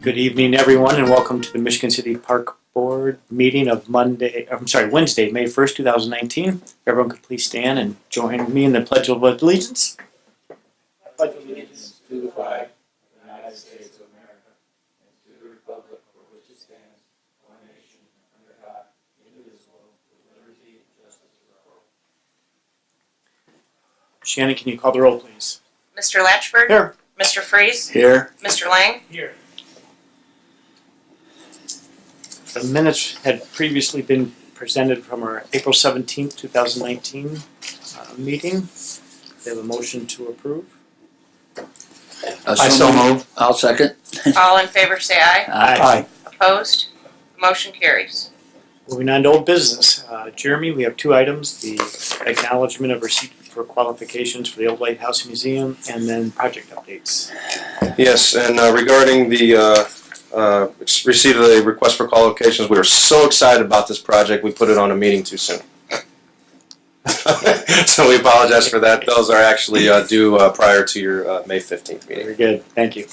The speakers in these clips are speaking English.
Good evening, everyone, and welcome to the Michigan City Park Board meeting of Wednesday, May 1st, 2019. Everyone could please stand and join me in the Pledge of Allegiance. I pledge allegiance to the flag of the United States of America and to the republic for which it stands, one nation, under God, indivisible, with liberty and justice for all. Shannon, can you call the roll, please? Mr. Latchford? Here. Mr. Freeze? Here. Mr. Lang? Here. The minutes had previously been presented from our April 17th, 2019 meeting. They have a motion to approve. So moved. I'll second. All in favor say aye. Aye. Opposed? Motion carries. Moving on to old business. Jeremy, we have two items, the acknowledgement of receipt for qualifications for the Old Lighthouse Museum and then project updates. Yes, and regarding the receipt of the request for qualifications, we are so excited about this project, we put it on a meeting too soon. So we apologize for that. Those are actually due prior to your May 15th meeting. Very good. Thank you.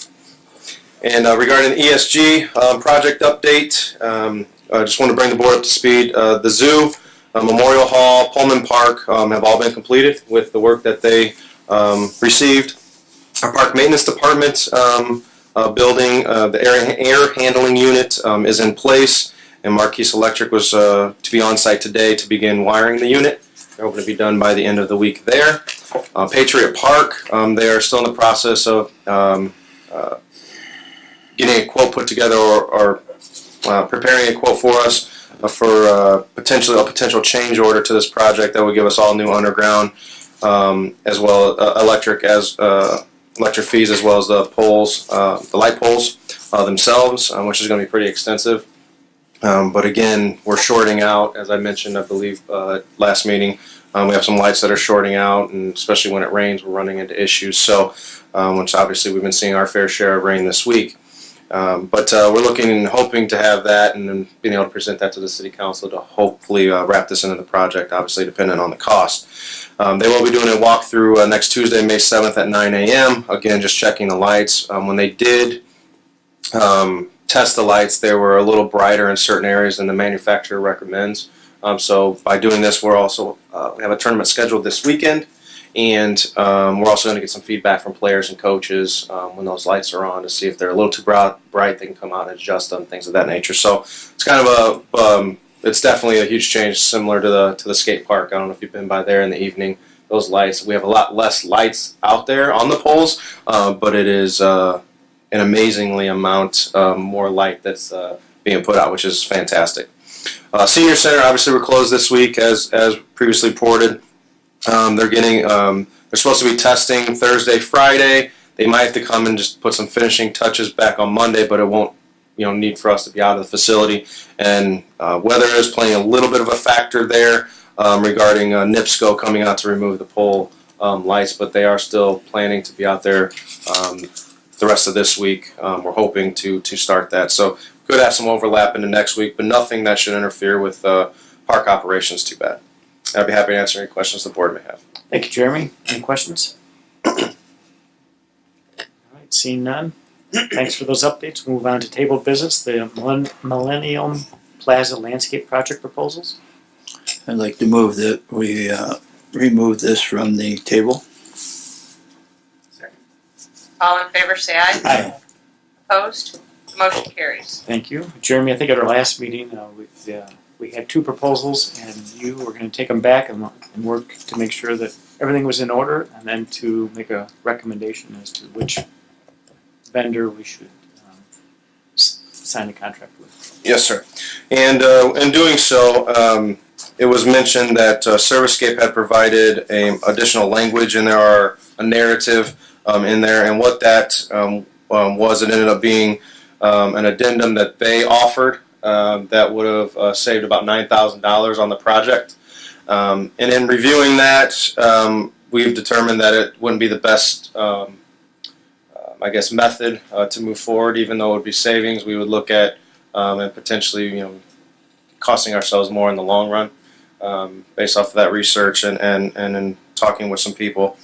And regarding the ESG project update, I just want to bring the board up to speed. The zoo, Memorial Hall, Pullman Park have all been completed with the work that they received. Our park maintenance department building, the air handling unit is in place, and Marquise Electric was to be on site today to begin wiring the unit. They're hoping to be done by the end of the week there. Patriot Park, they are still in the process of getting a quote put together or preparing a quote for us for potentially a potential change order to this project that would give us all new underground as well electric fees, as well as the poles, the light poles themselves, which is going to be pretty extensive. But again, we're shorting out, as I mentioned, I believe last meeting. We have some lights that are shorting out, and especially when it rains, we're running into issues. So, which obviously we've been seeing our fair share of rain this week. But we're looking and hoping to have that and then being able to present that to the City Council to hopefully wrap this into the project, obviously depending on the cost. They will be doing a walkthrough next Tuesday, May 7th at 9 a.m. Again, just checking the lights. When they did test the lights, they were a little brighter in certain areas than the manufacturer recommends. So by doing this, we're also we have a tournament scheduled this weekend. And we're also going to get some feedback from players and coaches when those lights are on to see if they're a little too bright, they can come out and adjust them, things of that nature. So it's kind of it's definitely a huge change, similar to the skate park. I don't know if you've been by there in the evening. Those lights, we have a lot less lights out there on the poles, but it is an amazingly amount more light that's being put out, which is fantastic. Senior Center, obviously, we're closed this week as previously reported. They're supposed to be testing Thursday, Friday. They might have to come and just put some finishing touches back on Monday, but it won't, need for us to be out of the facility. And weather is playing a little bit of a factor there regarding NIPSCO coming out to remove the pole lights, but they are still planning to be out there the rest of this week. We're hoping to start that. So could have some overlap into next week, but nothing that should interfere with park operations too bad. I'd be happy to answer any questions the board may have. Thank you, Jeremy. Any questions? All right, seeing none. Thanks for those updates. We'll move on to tabled business, the Millennium Plaza landscape project proposals. I'd like to move that we remove this from the table. All in favor say aye. Aye. Opposed? Motion carries. Thank you. Jeremy, I think at our last meeting, we had two proposals, and you were going to take them back and work to make sure that everything was in order, and then to make a recommendation as to which vendor we should sign a contract with. Yes, sir. And in doing so, it was mentioned that ServiceScape had provided additional language, and there are a narrative in there, and what that was, it ended up being an addendum that they offered that would have saved about $9,000 on the project. And in reviewing that, we've determined that it wouldn't be the best, method to move forward. Even though it would be savings, we would look at and potentially, costing ourselves more in the long run, based off of that research and in talking with some people.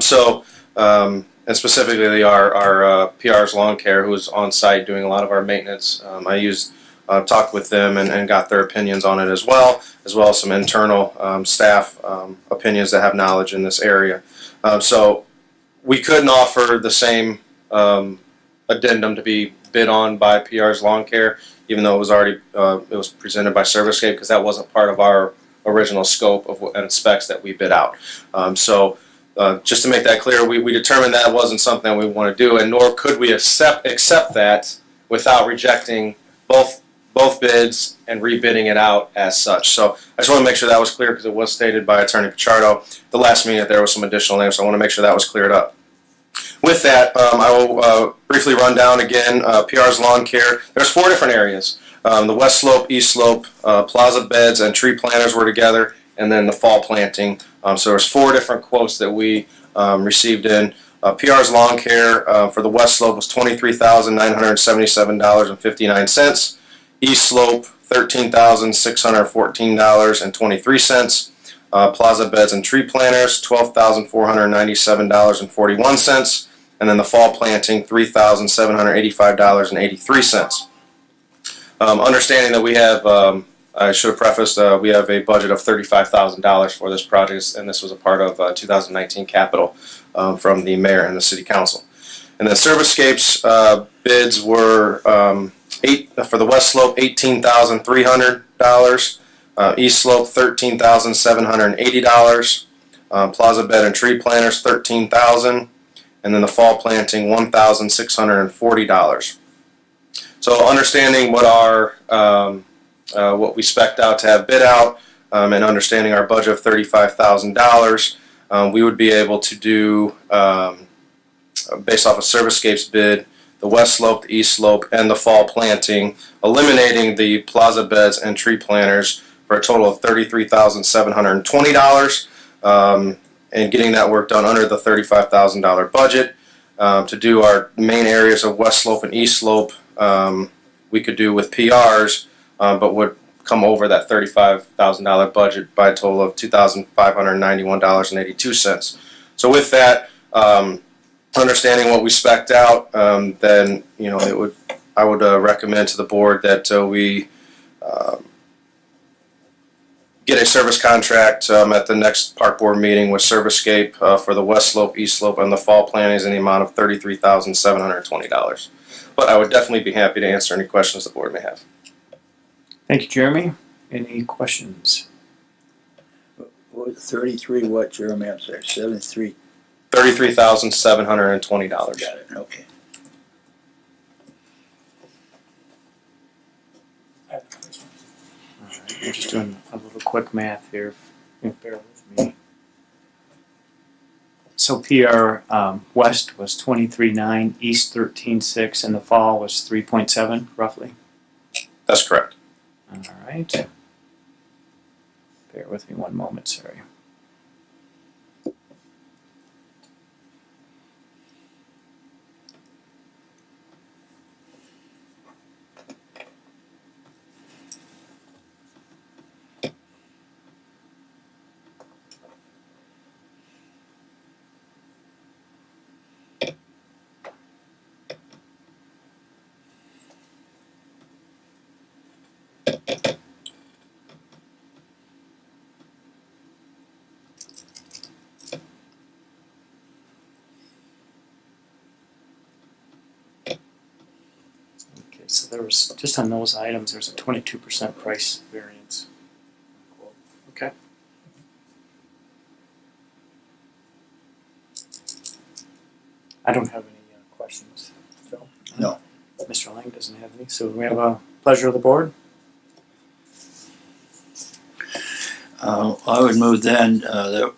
So and specifically our PR's lawn care, who is on site doing a lot of our maintenance. Talked with them and got their opinions on it as well as some internal staff opinions that have knowledge in this area. So we couldn't offer the same addendum to be bid on by PR's lawn care, even though it was already it was presented by Servicescape, because that wasn't part of our original scope of and specs that we bid out. Just to make that clear, we determined that wasn't something that we want to do, and nor could we accept that without rejecting both bids and rebidding it out as such. So I just want to make sure that was clear, because it was stated by Attorney Pichardo the last meeting that there was some additional names, so I want to make sure that was cleared up. With that, I will briefly run down again PR's lawn care. There's 4 different areas. The west slope, east slope, plaza beds, and tree planters were together, and then the fall planting. So there's 4 different quotes that we received in. PR's lawn care for the west slope was $23,977.59. East slope, $13,614.23. Plaza beds and tree planters, $12,497.41. And then the fall planting, $3,785.83. Understanding that we have, I should have prefaced, we have a budget of $35,000 for this project, and this was a part of 2019 capital from the mayor and the city council. And then Servicescape's bids were for the west slope, $18,300. East slope, $13,780. Plaza bed and tree planters, $13,000. And then the fall planting, $1,640. So understanding what our what we spec'd out to have bid out, and understanding our budget of $35,000, we would be able to do, based off of Servicescape's bid, the west slope, the east slope, and the fall planting, eliminating the plaza beds and tree planters for a total of $33,720, and getting that work done under the $35,000 budget. To do our main areas of west slope and east slope, we could do with PRs, but would come over that $35,000 budget by a total of $2,591.82. So with that, understanding what we spec'd out, then I would recommend to the board that we get a service contract at the next park board meeting with Servicescape for the west slope, east slope, and the fall plantings in the amount of $33,720. But I would definitely be happy to answer any questions the board may have. Thank you, Jeremy. Any questions? 33 what, Jeremy? I'm sorry, 73. $33,720. Got it, okay. Alright, I'm just doing a little quick math here. Bear with me. So PR west was 23.9, east 13.6, and the fall was 3.7 roughly. That's correct. All right. Bear with me one moment, sorry. So there was, just on those items, there's a 22% price variance. Okay. I don't have any questions, Phil. No. Mr. Lang doesn't have any, so we have a pleasure of the board. I would move then that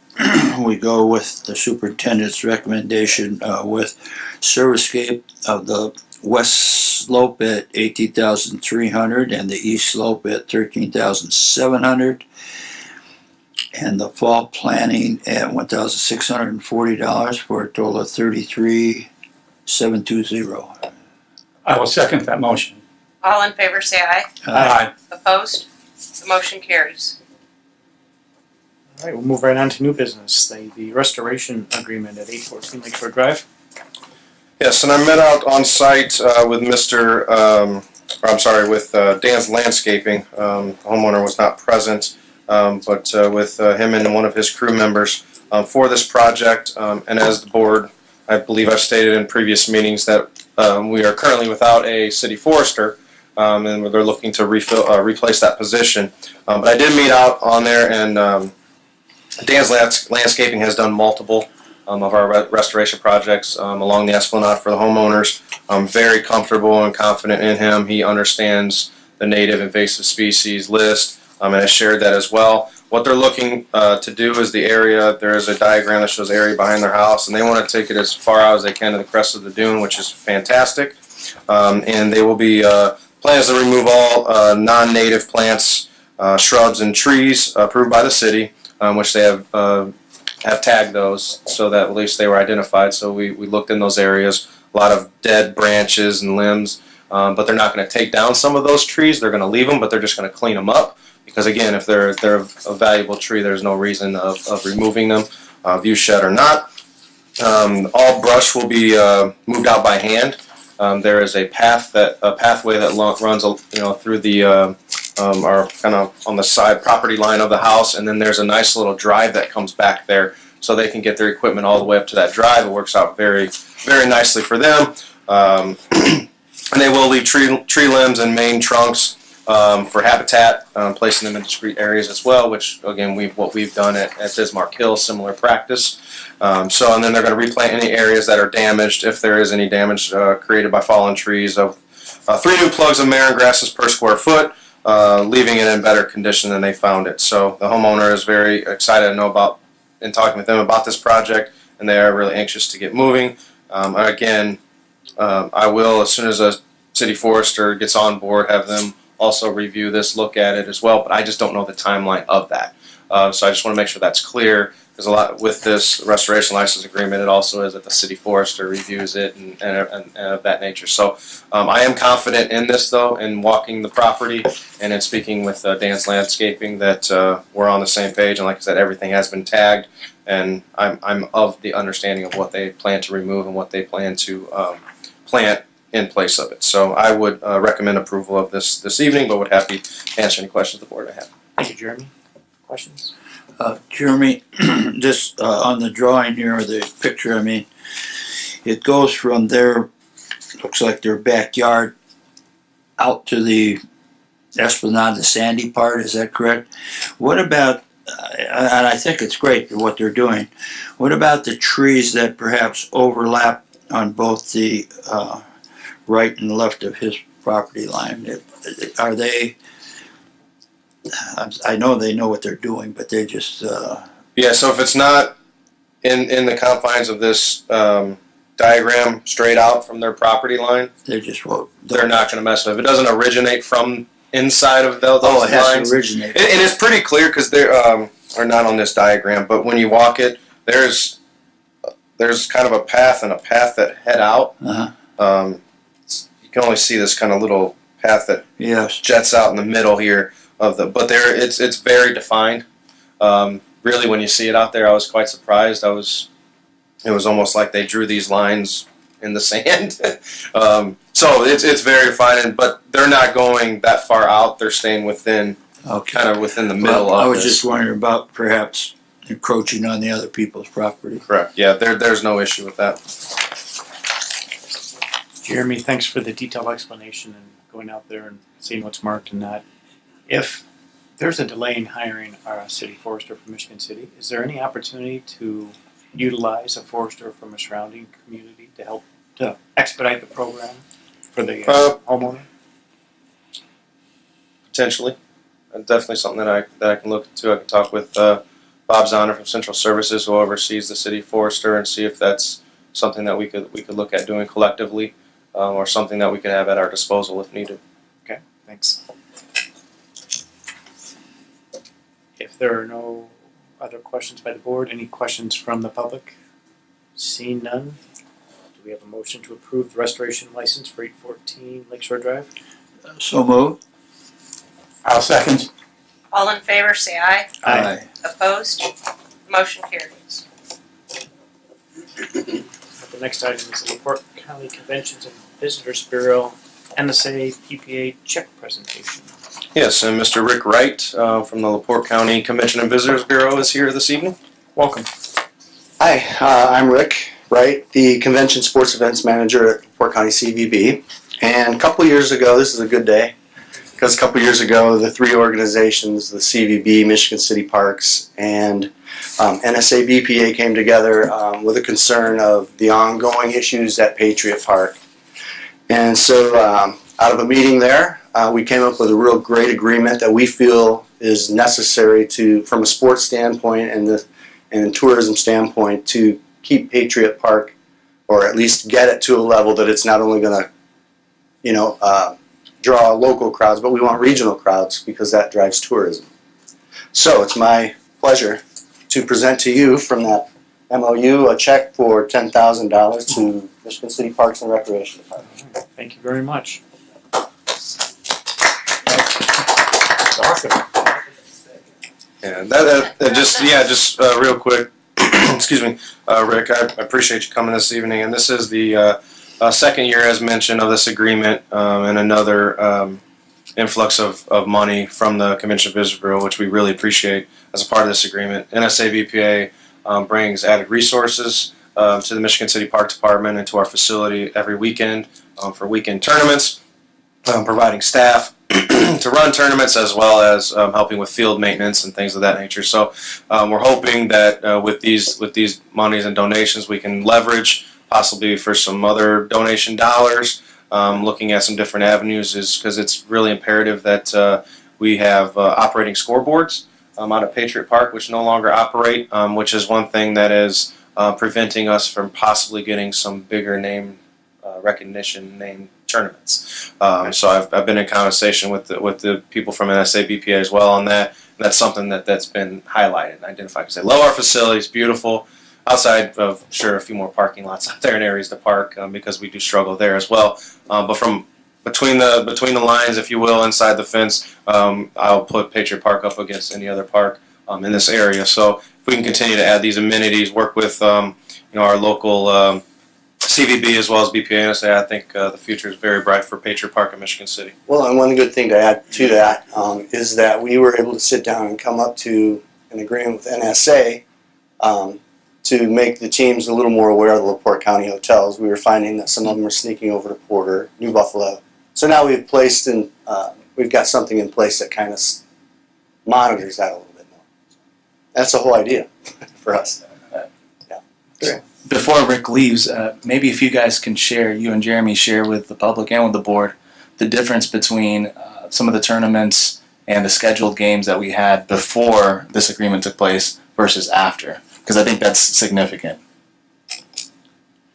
we go with the superintendent's recommendation with Servicescape of the west slope at $18,300 and the east slope at $13,700, and the fall planning at $1,640 for a total of $33,720. I will second that motion. All in favor say aye. Aye. Opposed? The motion carries. All right, we'll move right on to new business. The restoration agreement at 814 Lakeshore Drive. Yes, and I met out on site with Dan's Landscaping. The homeowner was not present, but with him and one of his crew members for this project. And as the board, I believe I've stated in previous meetings that we are currently without a city forester, and they're looking to replace that position. But I did meet out on there, and Dan's Landscaping has done multiple of our restoration projects along the Esplanade for the homeowners. I'm very comfortable and confident in him. He understands the native invasive species list, and I shared that as well. What they're looking to do is the area, there is a diagram that shows the area behind their house, and they want to take it as far out as they can to the crest of the dune, which is fantastic. And they will be plans to remove all non-native plants, shrubs, and trees approved by the city, which they have tagged those so that at least they were identified. So we looked in those areas, a lot of dead branches and limbs, but they're not going to take down some of those trees. They're going to leave them, but they're just going to clean them up, because again, if they're a valuable tree, there's no reason of removing them, view shed or not. All brush will be moved out by hand. There is a pathway that runs through the are kind of on the side property line of the house, and then there's a nice little drive that comes back there, so they can get their equipment all the way up to that drive. It works out very, very nicely for them. And they will leave tree limbs and main trunks for habitat, placing them in discrete areas as well, which again what we've done at Bismarck Hill, similar practice. And then they're going to replant any areas that are damaged, if there is any damage created by fallen trees. Of 3 new plugs of marron grasses per square foot, leaving it in better condition than they found it. So the homeowner is very excited to know about and talking with them about this project, and they are really anxious to get moving. Again, I will, as soon as a city forester gets on board, have them also review this, look at it as well, but I just don't know the timeline of that. So I just want to make sure that's clear. There's a lot with this restoration license agreement. It also is that the city forester reviews it and of that nature. So I am confident in this, though, in walking the property and in speaking with Dan's Landscaping, that we're on the same page. And like I said, everything has been tagged, and I'm of the understanding of what they plan to remove and what they plan to plant in place of it. So I would recommend approval of this evening, but would happy to answer any questions the board may have. Thank you, Jeremy. Questions? Jeremy, just on the drawing here, or the picture, I mean, it goes from their, looks like their backyard, out to the Esplanade, the sandy part, is that correct? What about, and I think it's great what they're doing, what about the trees that perhaps overlap on both the right and left of his property line? Are they, I know they know what they're doing, but they just Yeah, so if it's not in the confines of this diagram straight out from their property line, they just won't. they're not going to mess with it. If it doesn't originate from inside of those it has lines, to originate. and it's pretty clear, because they're are not on this diagram, but when you walk it, there's kind of a path and a path that head out. You can only see this kind of little path that Yes. jets out in the middle here of the, but there it's very defined. Really, when you see it out there, I was quite surprised. It was almost like they drew these lines in the sand. So it's very defined, but they're not going that far out. They're staying within, kind of within the middle of I was this. just wondering about perhaps encroaching on the other people's property. Correct. Yeah, there's no issue with that. Jeremy, thanks for the detailed explanation and going out there and seeing what's marked and not. If there's a delay in hiring a city forester from Michigan City, is there any opportunity to utilize a forester from a surrounding community to help to expedite the program for the homeowner? Potentially, definitely something that I can look into. I can talk with Bob Zahner from Central Services, who oversees the city forester, and see if that's something that we could look at doing collectively, or something that we could have at our disposal if needed. Okay, thanks. If there are no other questions by the board, any questions from the public? Seeing none, do we have a motion to approve the restoration license for 814 Lakeshore Drive? So moved. I'll second. All in favor, say aye. Aye. Opposed? Motion carries. The The next item is the LaPorte County Conventions and Visitors Bureau NSA EPA check presentation. Yes, and Mr. Rick Wright from the LaPorte County Convention and Visitors Bureau is here this evening. Welcome. Hi, I'm Rick Wright, the Convention Sports Events Manager at LaPorte County CVB. And a couple years ago, this is a good day, because a couple years ago, the three organizations, the CVB, Michigan City Parks, and NSA BPA came together with a concern of the ongoing issues at Patriot Park. And so out of a meeting there, we came up with a real great agreement that we feel is necessary to, from a sports standpoint and tourism standpoint, to keep Patriot Park, or at least get it to a level that it's not only going to, draw local crowds, but we want regional crowds because that drives tourism. So it's my pleasure to present to you from that MOU a check for $10,000 to Michigan City Parks and Recreation Department. Thank you very much. Awesome. Yeah, just real quick. Excuse me, Rick. I appreciate you coming this evening, and this is the second year, as mentioned, of this agreement, and another influx of money from the Convention Visitors Bureau, which we really appreciate as a part of this agreement. NSA BPA brings added resources to the Michigan City Park Department and to our facility every weekend for weekend tournaments, providing staff to run tournaments, as well as helping with field maintenance and things of that nature. So we're hoping that with these monies and donations, we can leverage possibly for some other donation dollars. Looking at some different avenues, is because it's really imperative that we have operating scoreboards out of Patriot Park, which no longer operate, which is one thing that is preventing us from possibly getting some bigger name recognition name tournaments. So I've been in conversation with the people from NSA BPA as well on that. And that's something that's been highlighted and identified, because they love our facilities, beautiful. Outside of, sure, a few more parking lots out there in areas to park, because we do struggle there as well. But from between the lines, if you will, inside the fence, I'll put Patriot Park up against any other park in this area. So if we can continue to add these amenities, work with our local CVB as well as BPA and NSA, I think the future is very bright for Patriot Park in Michigan City. Well, and one good thing to add to that is that we were able to sit down and come up to an agreement with NSA to make the teams a little more aware of the LaPorte County hotels. We were finding that some of them were sneaking over to Porter, New Buffalo. So now we've got something in place that kind of monitors that a little bit more. That's the whole idea for us. Yeah. Before Rick leaves, maybe if you guys can share, you and Jeremy share with the public and with the board, the difference between some of the tournaments and the scheduled games that we had before this agreement took place versus after, because I think that's significant.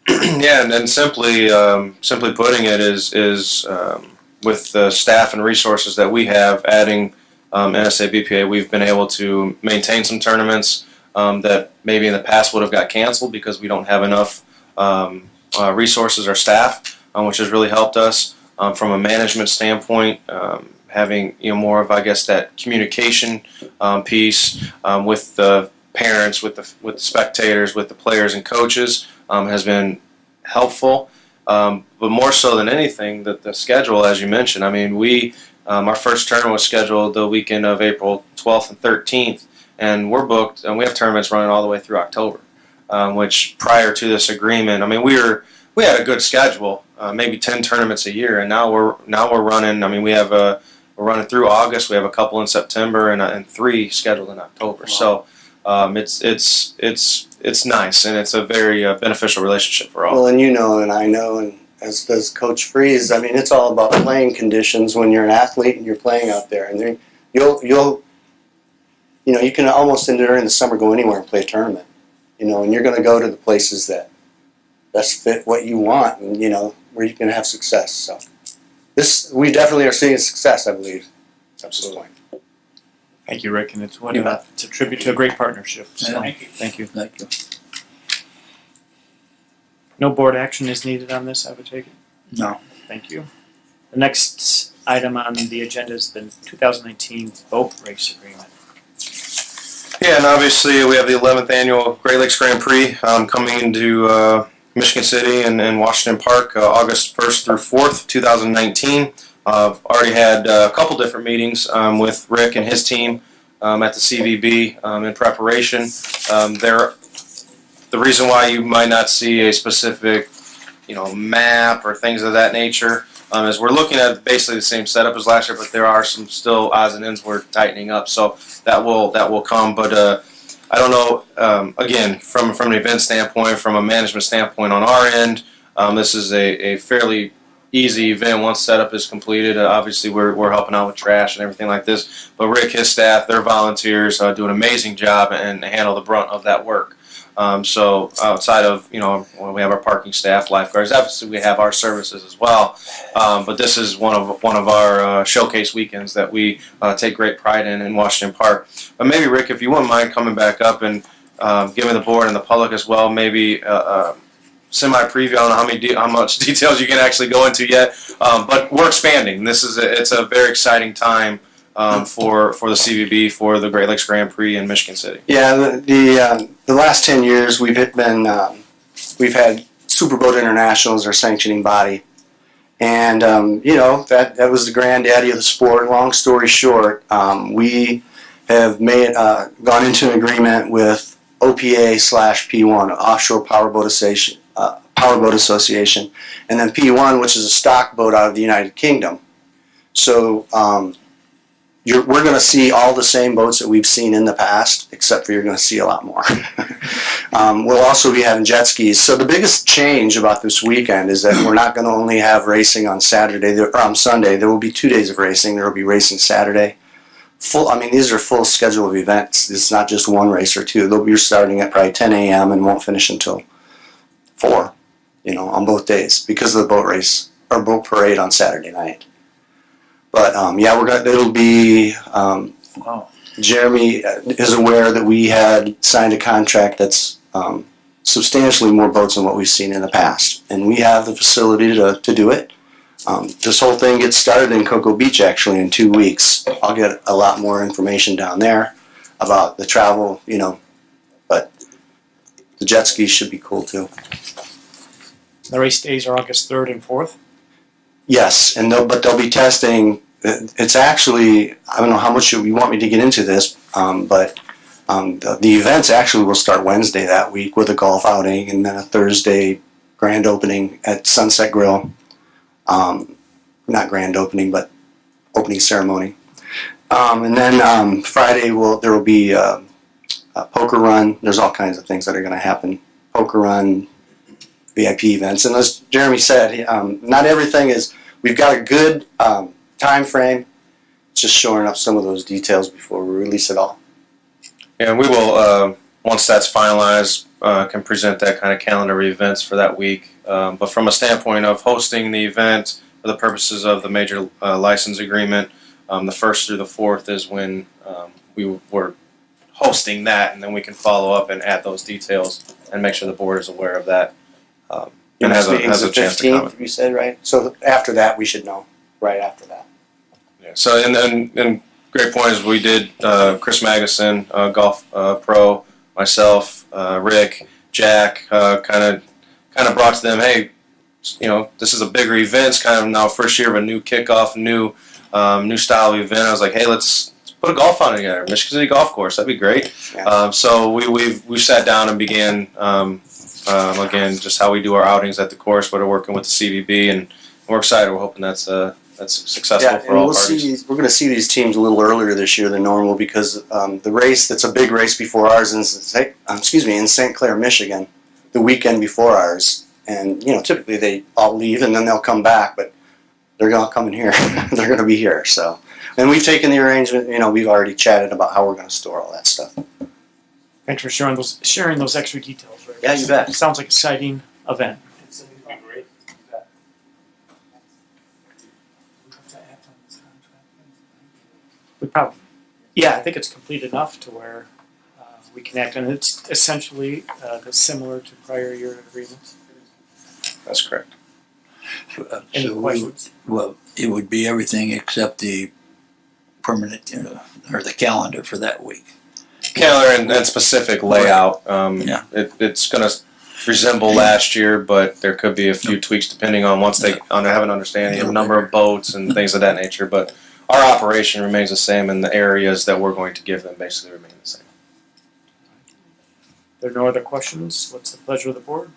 Yeah, and then simply putting it is with the staff and resources that we have, adding NSA BPA, we've been able to maintain some tournaments that maybe in the past would have got canceled because we don't have enough resources or staff, which has really helped us from a management standpoint. Having more of, I guess, that communication piece with the parents, with the spectators, with the players and coaches has been helpful. But more so than anything, the schedule, as you mentioned. I mean, our first tournament was scheduled the weekend of April 12th and 13th, and we're booked, and we have tournaments running all the way through October. Which prior to this agreement, I mean, we had a good schedule, maybe 10 tournaments a year, and now we're running. I mean, we're running through August. We have a couple in September and 3 scheduled in October. Wow. So it's nice, and it's a very beneficial relationship for all. Well, and and I know, and as does Coach Freeze, I mean, it's all about playing conditions when you're an athlete and you're playing out there. And you can almost during the summer go anywhere and play a tournament, and you're going to go to the places that best fit what you want, and where you can have success. So we definitely are seeing success, I believe. Absolutely. Thank you, Rick, and it's a tribute to a great partnership. So Yeah. Thank you. Thank you. No board action is needed on this, I would take it. No. Thank you. The next item on the agenda is the 2019 boat race agreement. Yeah, and obviously we have the 11th annual Great Lakes Grand Prix coming into Michigan City and Washington Park, August 1st through 4th, 2019. I've already had a couple different meetings with Rick and his team at the CVB in preparation. The reason why you might not see a specific, map or things of that nature is we're looking at basically the same setup as last year, but there are some still odds and ends we're tightening up. So that will come, but. I don't know, again, from an event standpoint, from a management standpoint on our end, this is a fairly easy event once setup is completed. Obviously, we're helping out with trash and everything like this, but Rick, his staff, their volunteers do an amazing job and handle the brunt of that work. So outside of, when we have our parking staff, lifeguards, obviously we have our services as well. But this is one of our showcase weekends that we take great pride in Washington Park. But maybe Rick, if you wouldn't mind coming back up and giving the board and the public as well, maybe semi-preview. I don't know how much details you can actually go into yet, but we're expanding. It's a very exciting time. For the CVB, for the Great Lakes Grand Prix in Michigan City. Yeah, the last 10 years we've had Superboat International as our sanctioning body, and that was the granddaddy of the sport. Long story short, we have gone into an agreement with OPA/P1, Offshore Powerboat Association, and then P1, which is a stock boat out of the United Kingdom. So we're going to see all the same boats that we've seen in the past, except for you're going to see a lot more. We'll also be having jet skis. So the biggest change about this weekend is that we're not going to only have racing on Saturday or on Sunday. There will be 2 days of racing. There will be racing Saturday. These are full schedule of events. It's not just one race or two. They'll be starting at probably 10 a.m. and won't finish until 4, on both days because of the boat race or boat parade on Saturday night. But it'll be. Jeremy is aware that we had signed a contract that's substantially more boats than what we've seen in the past, and we have the facility to do it. This whole thing gets started in Cocoa Beach actually in 2 weeks. I'll get a lot more information down there about the travel, but the jet skis should be cool too. The race days are August 3rd and 4th. Yes, but they'll be testing. It's actually, I don't know how much you want me to get into this, but the events actually will start Wednesday that week with a golf outing, and then a Thursday grand opening at Sunset Grill. Not grand opening, but opening ceremony. And then Friday there will be a poker run. There's all kinds of things that are going to happen. Poker run, VIP events, and as Jeremy said, not everything is. We've got a good time frame. It's just shoring up some of those details before we release it all. And we will, once that's finalized, can present that kind of calendar of events for that week. But from a standpoint of hosting the event for the purposes of the major license agreement, the 1st through the 4th is when we're hosting that, and then we can follow up and add those details and make sure the board is aware of that. And has a chance to comment. You said, right? So after that, we should know. Right after that. Yeah. So and great point is we did Chris Magnuson, golf pro, myself, Rick, Jack, kind of brought to them, hey, this is a bigger event. It's kind of now first year of a new kickoff, new style of event. I was like, hey, let's put a golf outing together, Michigan City Golf Course. That'd be great. Yeah. So we sat down and began. Again, just how we do our outings at the course, but we're working with the CVB, and we're excited. We're hoping that's successful for all parties. We're going to see these teams a little earlier this year than normal because the race that's a big race before ours in St. Clair, Michigan, the weekend before ours, and typically they all leave and then they'll come back, but they're going to come in here. They're going to be here. So, and we've taken the arrangement. We've already chatted about how we're going to store all that stuff. Thanks for sharing those extra details, Rick. Yeah, you bet. Sounds like an exciting event. It's going to be great. I think it's complete enough to where we connect, and it's essentially similar to prior year agreements. That's correct. Any questions? It would be everything except the permanent, or the calendar for that week. Calendar and specific layout. Yeah. It's going to resemble last year, but there could be a few tweaks depending on once they have an understanding of the number of boats and things of that nature. But our operation remains the same, and the areas that we're going to give them basically remain the same. There are no other questions. What's the pleasure of the board?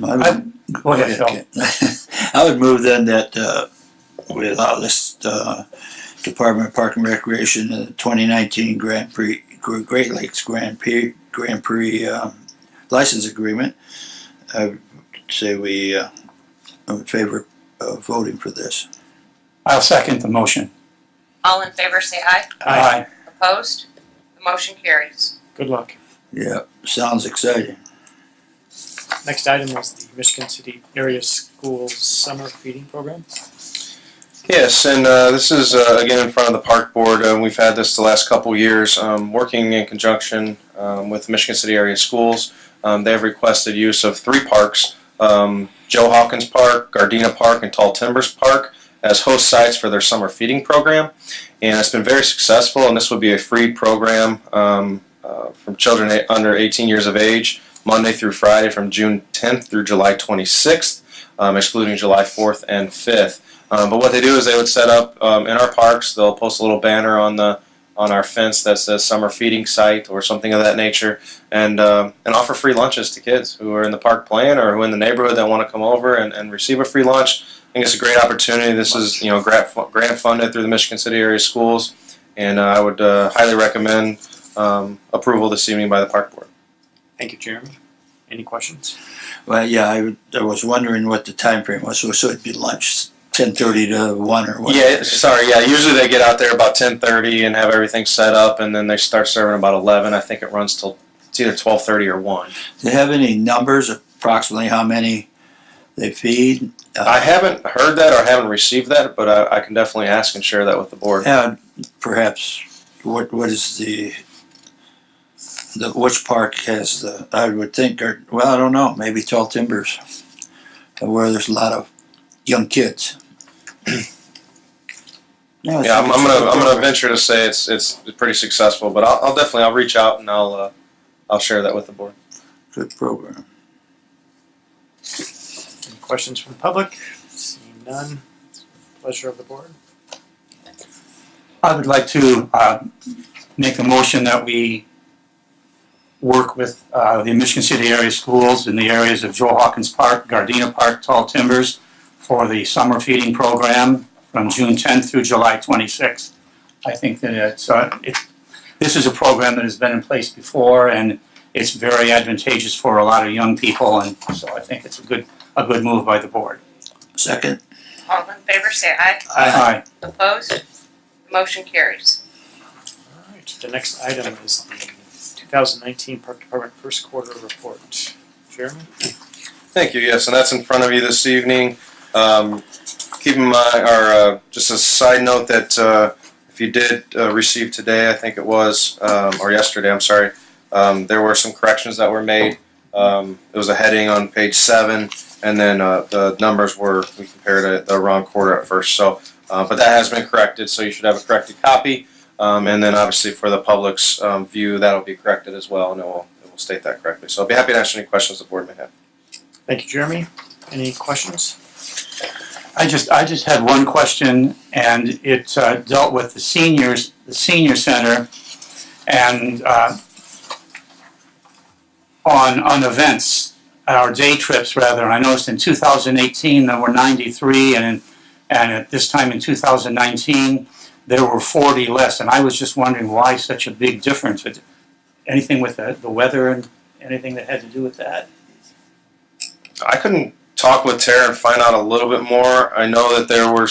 Go ahead, Phil. I would move then that we allow this Department of Park and Recreation 2019 Grand Prix Great Lakes Grand Prix license agreement. I would say we are in favor of voting for this. I'll second the motion. All in favor say aye. Aye. Opposed? The motion carries. Good luck. Yeah, sounds exciting. Next item is the Michigan City Area Schools Summer Feeding Program. Yes, and this is again in front of the park board. We've had this the last couple years, working in conjunction with Michigan City Area Schools. They have requested use of 3 parks, Joe Hawkins Park, Gardena Park, and Tall Timbers Park, as host sites for their summer feeding program. And it's been very successful, and this would be a free program from children under 18 years of age, Monday through Friday from June 10th through July 26th, excluding July 4th and 5th. But what they do is they would set up in our parks. They'll post a little banner on our fence that says "Summer Feeding Site" or something of that nature, and offer free lunches to kids who are in the park playing or who are in the neighborhood that want to come over and receive a free lunch. I think it's a great opportunity. This is grant funded through the Michigan City Area Schools, and I would highly recommend approval this evening by the park board. Thank you, Jeremy. Any questions? Well, yeah, I was wondering what the time frame was. So it'd be lunch 10:30 to 1 or what? Yeah, sorry. Yeah, usually they get out there about 10:30 and have everything set up, and then they start serving about 11. I think it runs till it's either 12:30 or 1. Do you have any numbers, approximately how many they feed? I haven't heard that or haven't received that, but I can definitely ask and share that with the board. Perhaps what is which park has the? I would think, well, I don't know. Maybe Tall Timbers, where there's a lot of young kids. Yeah, I'm gonna venture to say it's pretty successful, but I'll reach out and I'll share that with the board. Good program. Any questions from the public? Seeing none. Pleasure of the board. I would like to make a motion that we work with the Michigan City Area Schools in the areas of Joe Hawkins Park, Gardena Park, Tall Timbers for the summer feeding program from June 10th through July 26th. I think that this is a program that has been in place before, and it's very advantageous for a lot of young people, and so I think it's a good move by the board. Second. All in favor say aye. Aye. Opposed? The motion carries. All right. The next item is the 2019 Park Department First Quarter Report. Jeremy? Thank you. Yes, and that's in front of you this evening. Keep in mind, or just a side note that if you did receive today, I think it was, or yesterday, I'm sorry, there were some corrections that were made. There was a heading on page 7, and then the numbers we compared it the wrong quarter at first. So, but that has been corrected, so you should have a corrected copy. And then obviously for the public's view, that'll be corrected as well, and it will state that correctly. So I'll be happy to answer any questions the board may have. Thank you, Jeremy. Any questions? I just had one question, and it dealt with the senior center, and on events, or day trips rather. I noticed in 2018 there were 93, and at this time in 2019 there were 40 less. And I was just wondering why such a big difference. Anything with the weather and anything that had to do with that? I couldn't talk with Tara and find out a little bit more. I know that there were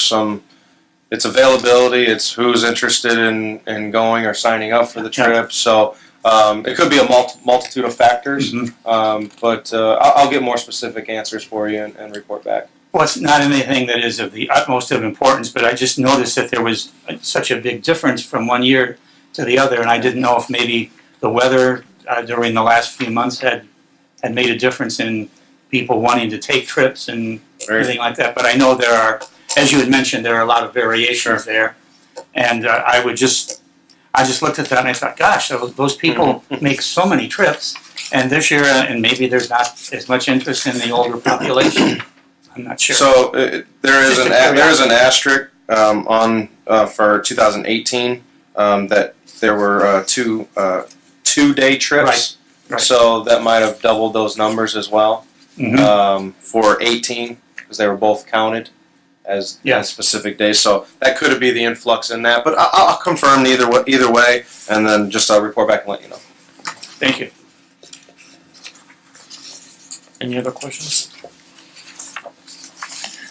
it's availability, it's who's interested in going or signing up for the trip. So it could be a multitude of factors, but I'll get more specific answers for you and report back. Well, it's not anything that is of the utmost of importance, but I just noticed that there was such a big difference from one year to the other, and I didn't know if maybe the weather during the last few months had made a difference in people wanting to take trips and everything like that. But I know there are, as you had mentioned, there are a lot of variations there, and I I just looked at that and I thought, gosh, those people make so many trips, and this year, and maybe there's not as much interest in the older population. I'm not sure. So there is an asterisk on for 2018 that there were two-day trips. Right. So that might have doubled those numbers as well for 18 because they were both counted as specific days. So that could be the influx in that. But I'll confirm either way, and then just I'll report back and let you know. Thank you. Any other questions?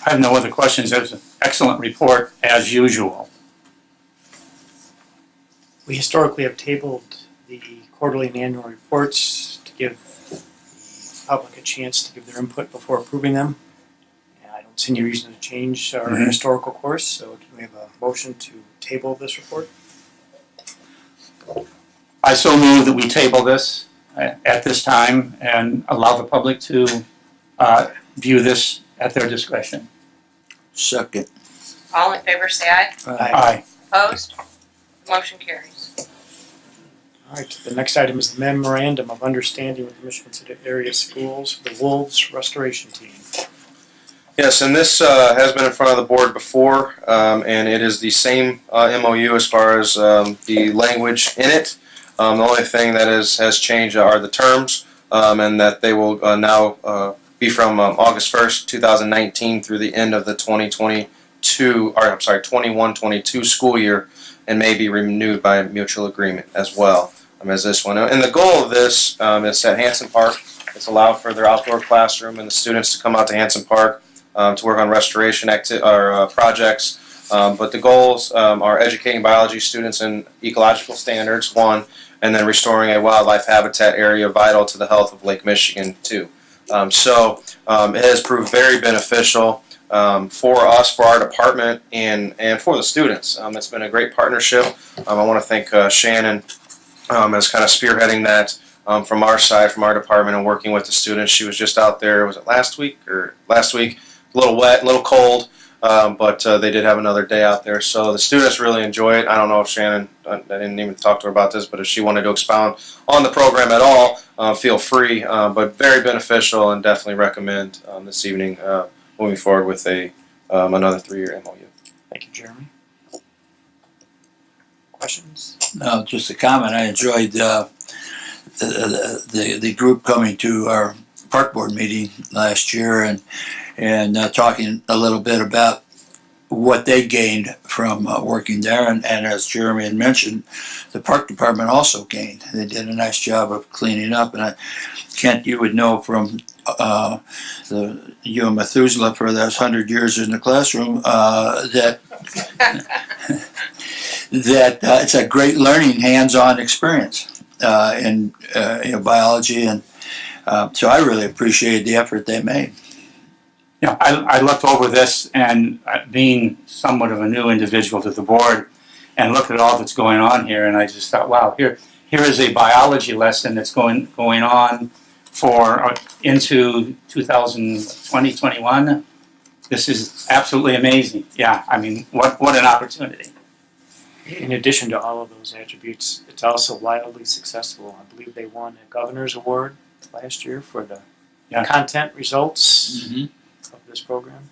I have no other questions. It was an excellent report, as usual. We historically have tabled the quarterly and annual reports to give the public a chance to give their input before approving them. And I don't see any reason to change our historical course, so do we have a motion to table this report? I so move that we table this at this time and allow the public to view this at their discretion. Second. All in favor say aye. Aye. Opposed? Motion carries. All right, the next item is the Memorandum of Understanding with the Michigan City Area Schools for the Wolves Restoration Team. Yes, and this has been in front of the board before, and it is the same MOU as far as the language in it. The only thing that has changed are the terms, and that they will now be from August 1st, 2019 through the end of the 21-22 school year, and may be renewed by mutual agreement as well as this one. And the goal of this is at Hanson Park. It's allowed for their outdoor classroom and the students to come out to Hanson Park to work on restoration projects. But the goals are educating biology students in ecological standards, one, and then restoring a wildlife habitat area vital to the health of Lake Michigan, two. So it has proved very beneficial for us, for our department, and for the students. It's been a great partnership. I want to thank Shannon as kind of spearheading that from our side, from our department, and working with the students. She was just out there, was it last week? A little wet, a little cold, but they did have another day out there. So the students really enjoy it. I don't know if Shannon, I didn't even talk to her about this, but if she wanted to expound on the program at all, feel free. But very beneficial, and definitely recommend this evening moving forward with another 3-year MOU. Thank you, Jeremy. Questions? No, just a comment. I enjoyed the group coming to our park board meeting last year and talking a little bit about what they gained from working there. And as Jeremy had mentioned, the park department also gained. They did a nice job of cleaning up. And Kent, you would know from you and Methuselah for those 100 years in the classroom that it's a great learning, hands-on experience in biology, and so I really appreciated the effort they made. Yeah, I looked over this, and being somewhat of a new individual to the board, and looked at all that's going on here, and I just thought, wow, here is a biology lesson that's going on for into 2020-21. This is absolutely amazing. Yeah, I mean, what an opportunity. In addition to all of those attributes, it's also wildly successful. I believe they won a governor's award last year for the content results of this program.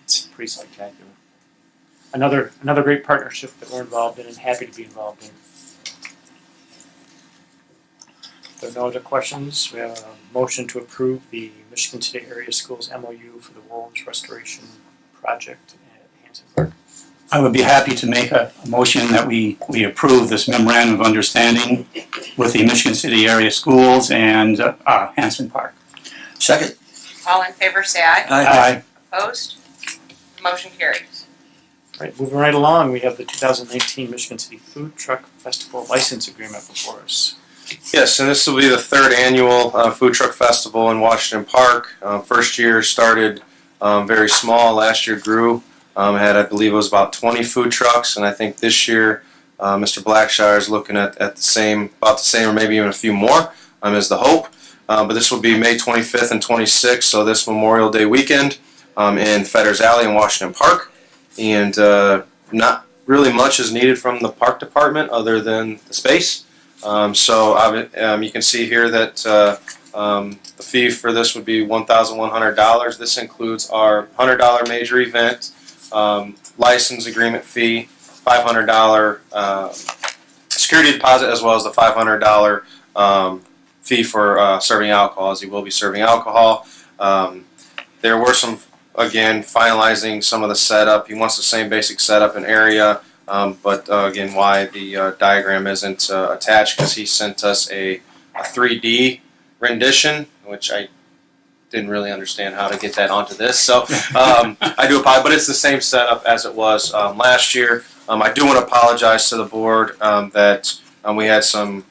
It's pretty spectacular. Another great partnership that we're involved in and happy to be involved in. If there are no other questions, we have a motion to approve the Michigan City Area Schools MOU for the Wolves Restoration Project at Hanson Park. I would be happy to make a motion that we approve this memorandum of understanding with the Michigan City Area Schools and Hanson Park. Second. All in favor say aye. Aye. Opposed? Motion carries. All right, moving right along, we have the 2019 Michigan City Food Truck Festival License Agreement before us. Yes, and this will be the 3rd annual Food Truck Festival in Washington Park. First year started very small. Last year grew. Had, I believe it was about 20 food trucks, and I think this year Mr. Blackshire is looking at about the same, or maybe even a few more, is the hope. But this will be May 25th and 26th, so this Memorial Day weekend in Fetters Alley in Washington Park. And not really much is needed from the park department other than the space. You can see here that the fee for this would be $1,100. This includes our $100 major event, license agreement fee, $500 security deposit, as well as the $500 fee for serving alcohol, as he will be serving alcohol. There were some, again, finalizing some of the setup. He wants the same basic setup and area, but again, why the diagram isn't attached, because he sent us a 3D rendition, which I didn't really understand how to get that onto this. So I do apologize, but it's the same setup as it was last year. I do want to apologize to the board that we had some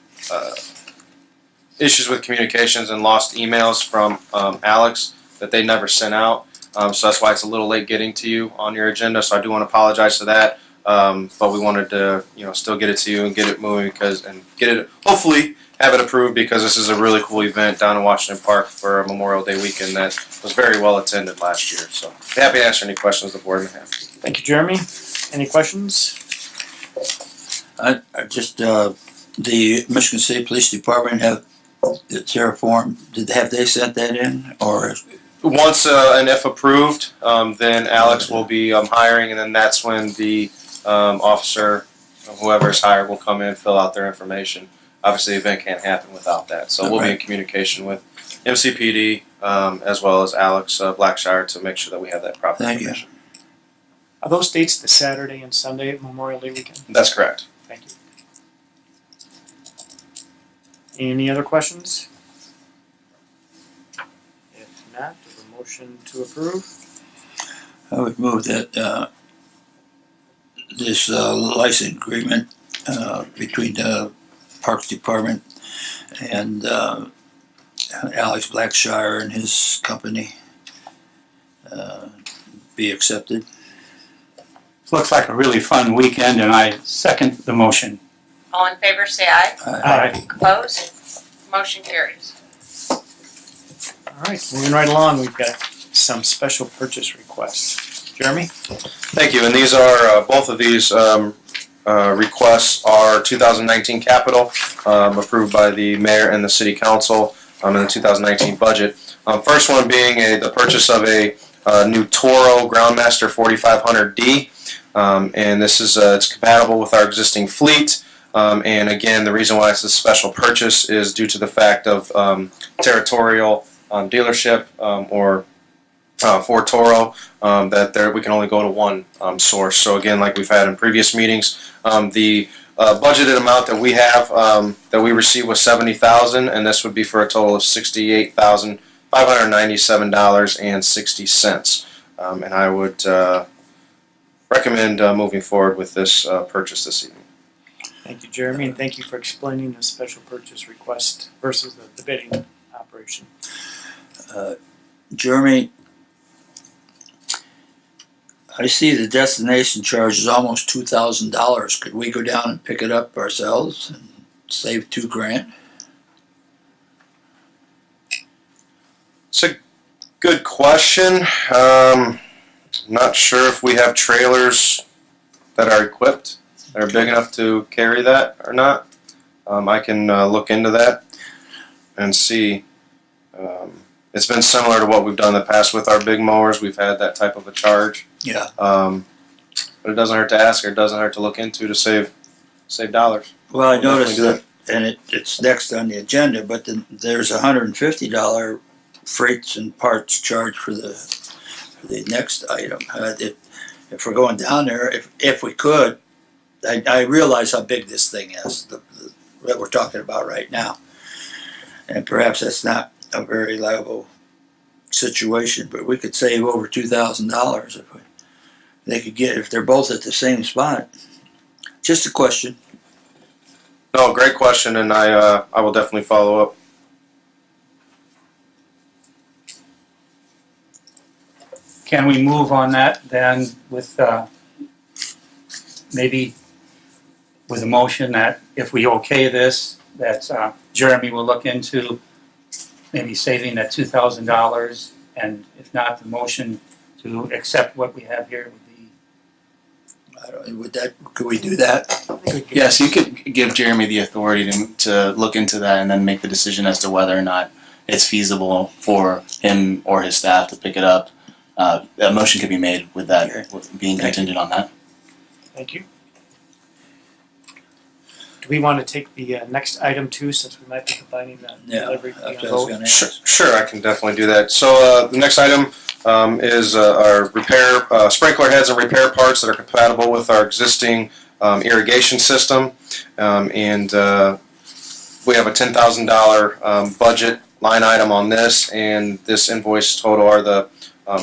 issues with communications and lost emails from Alex that they never sent out. So that's why it's a little late getting to you on your agenda. So I do want to apologize for that. But we wanted to, still get it to you and get it moving and get it, hopefully have it approved, because this is a really cool event down in Washington Park for Memorial Day weekend that was very well attended last year. So happy to answer any questions the board may have. Thank you, Jeremy. Any questions? I just the Michigan City Police Department have the Terraform. Have they sent that in, or? Once and if approved, then Alex will be hiring, and then that's when the officer, whoever is hired, will come in, fill out their information. Obviously, the event can't happen without that, so we'll be in communication with MCPD as well as Alex Blackshire to make sure that we have that proper information. Are those dates the Saturday and Sunday Memorial Day weekend? That's correct. Thank you. Any other questions? If not, a motion to approve. I would move that this license agreement between the Parks Department and Alex Blackshire and his company be accepted. Looks like a really fun weekend, and I second the motion. All in favor, say aye. Aye. Opposed? Motion carries. All right, moving right along, we've got some special purchase requests. Jeremy? Thank you. And these are both of these requests are 2019 capital approved by the mayor and the city council in the 2019 budget. First one being the purchase of a new Toro Groundmaster 4500D, and this is it's compatible with our existing fleet. And again, the reason why it's a special purchase is due to the fact of territorial dealership or for Toro, that we can only go to one source. So again, like we've had in previous meetings, the budgeted amount that we have that we received was $70,000, and this would be for a total of $68,597.60. And I would recommend moving forward with this purchase this evening. Thank you, Jeremy, and thank you for explaining the special purchase request versus the bidding operation. Jeremy, I see the destination charge is almost $2,000. Could we go down and pick it up ourselves and save $2,000? It's a good question. Not sure if we have trailers that are equipped, that are big enough to carry that or not. I can look into that and see. It's been similar to what we've done in the past with our big mowers. We've had that type of a charge. Yeah. But it doesn't hurt to ask, or it doesn't hurt to look into to save dollars. Well, I We'll noticed definitely that, and it's next on the agenda, but then there's $150 freights and parts charge for the next item. If we're going down there, if we could, I realize how big this thing is that we're talking about right now, and perhaps that's not a very liable situation, but we could save over $2,000 if they're both at the same spot. Just a question. No, great question, and I will definitely follow up. Can we move on that then with maybe with a motion that if we okay this, that Jeremy will look into maybe saving that $2,000, and if not, the motion to accept what we have here would be. Could we do that? Yes, you could give Jeremy the authority to look into that and then make the decision as to whether or not it's feasible for him or his staff to pick it up. A motion could be made with that, with being contingent on that. Thank you. Do we want to take the next item too, since we might be combining the delivery fee That's and what I was vote? gonna Sure, ask. sure, I can definitely do that. So the next item is our repair sprinkler heads and repair parts that are compatible with our existing irrigation system, and we have a $10,000 budget line item on this, and this invoice total or the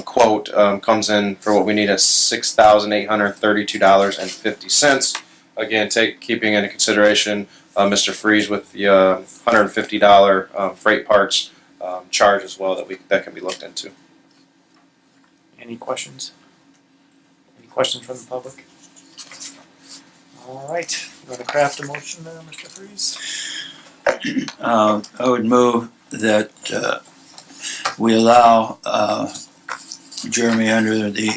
quote comes in for what we need at $6,832.50. Again, keeping into consideration Mr. Freeze with the $150 freight parts charge as well that can be looked into. Any questions? Any questions from the public? All right, you want to craft a motion there, Mr. Freeze? I would move that we allow Jeremy under the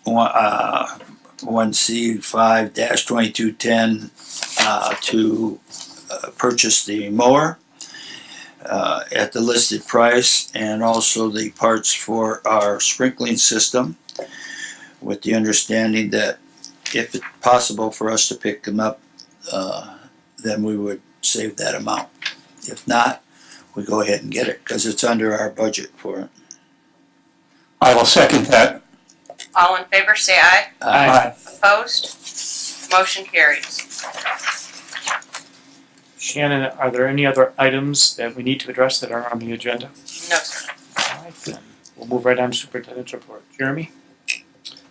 1C5-2210 to purchase the mower at the listed price, and also the parts for our sprinkling system, with the understanding that if it's possible for us to pick them up, then we would save that amount. If not, we go ahead and get it because it's under our budget for it. I will second that. All in favor, say aye. Aye. Opposed? Motion carries. Shannon, are there any other items that we need to address that are on the agenda? No, sir. All right, then we'll move right on to superintendent's report. Jeremy?